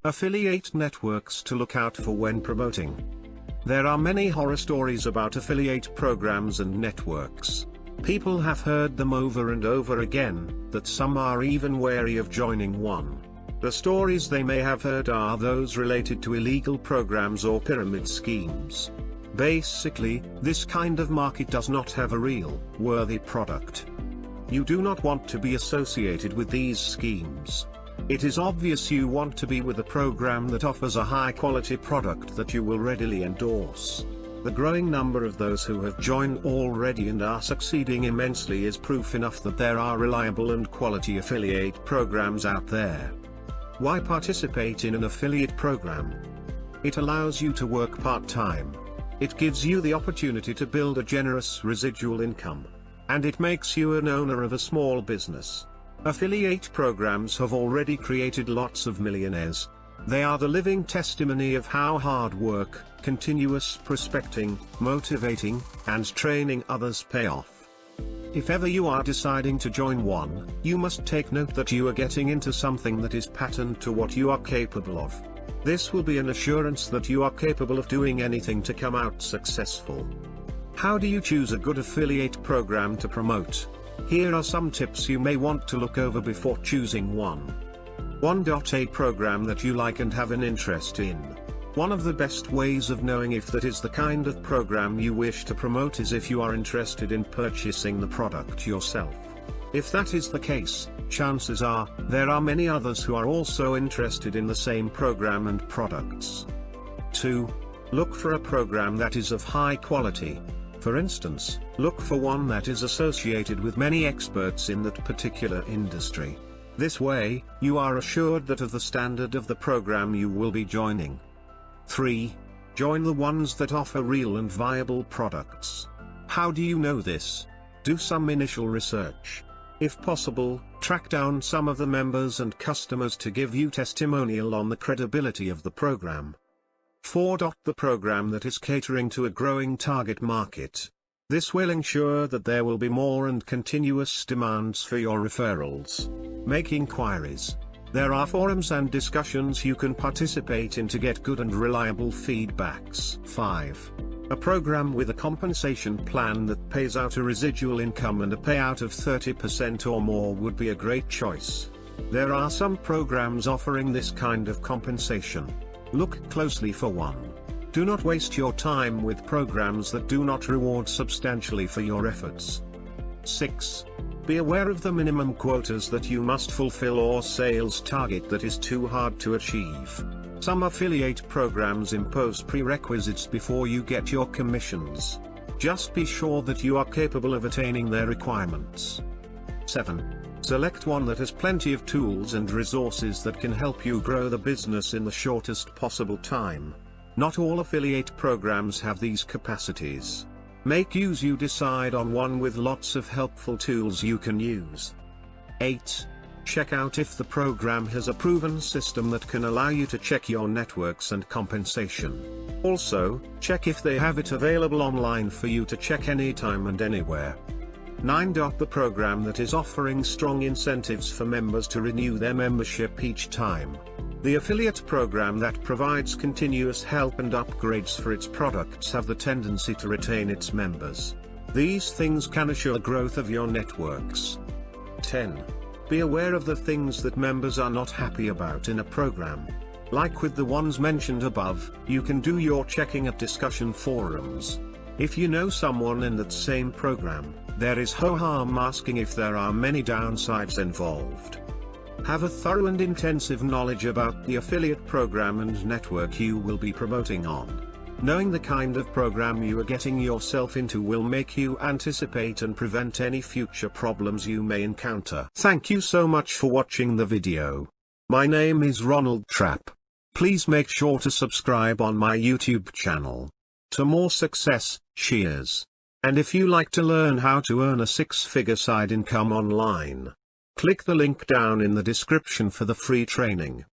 Affiliate networks to look out for when promoting. There are many horror stories about affiliate programs and networks. People have heard them over and over again, that some are even wary of joining one. The stories they may have heard are those related to illegal programs or pyramid schemes. Basically, this kind of market does not have a real, worthy product. You do not want to be associated with these schemes. It is obvious you want to be with a program that offers a high-quality product that you will readily endorse. The growing number of those who have joined already and are succeeding immensely is proof enough that there are reliable and quality affiliate programs out there. Why participate in an affiliate program? It allows you to work part-time. It gives you the opportunity to build a generous residual income. And it makes you an owner of a small business. Affiliate programs have already created lots of millionaires. They are the living testimony of how hard work, continuous prospecting, motivating, and training others pay off. If ever you are deciding to join one, you must take note that you are getting into something that is patterned to what you are capable of. This will be an assurance that you are capable of doing anything to come out successful. How do you choose a good affiliate program to promote? Here are some tips you may want to look over before choosing one. 1. A program that you like and have an interest in. One of the best ways of knowing if that is the kind of program you wish to promote is if you are interested in purchasing the product yourself. If that is the case, chances are, there are many others who are also interested in the same program and products. 2. Look for a program that is of high quality. For instance, look for one that is associated with many experts in that particular industry. This way, you are assured that of the standard of the program you will be joining. 3. Join the ones that offer real and viable products. How do you know this? Do some initial research. If possible, track down some of the members and customers to give you testimonial on the credibility of the program. 4. The program that is catering to a growing target market. This will ensure that there will be more and continuous demands for your referrals. Make inquiries. There are forums and discussions you can participate in to get good and reliable feedbacks. 5. A program with a compensation plan that pays out a residual income and a payout of 30% or more would be a great choice. There are some programs offering this kind of compensation. Look closely for one. Do not waste your time with programs that do not reward substantially for your efforts. 6. Be aware of the minimum quotas that you must fulfill or sales target that is too hard to achieve. Some affiliate programs impose prerequisites before you get your commissions. Just be sure that you are capable of attaining their requirements. 7. Select one that has plenty of tools and resources that can help you grow the business in the shortest possible time. Not all affiliate programs have these capacities. Make use. You decide on one with lots of helpful tools you can use. 8. Check out if the program has a proven system that can allow you to check your networks and compensation. Also, check if they have it available online for you to check anytime and anywhere. 9. The program that is offering strong incentives for members to renew their membership each time. The affiliate program that provides continuous help and upgrades for its products have the tendency to retain its members. These things can assure growth of your networks. 10. Be aware of the things that members are not happy about in a program. Like with the ones mentioned above, you can do your checking at discussion forums. If you know someone in that same program, there is no harm asking if there are many downsides involved. Have a thorough and intensive knowledge about the affiliate program and network you will be promoting on. Knowing the kind of program you are getting yourself into will make you anticipate and prevent any future problems you may encounter. Thank you so much for watching the video. My name is Ronald Trapp. Please make sure to subscribe on my YouTube channel. To more success, cheers. And if you like to learn how to earn a six-figure side income online, click the link down in the description for the free training.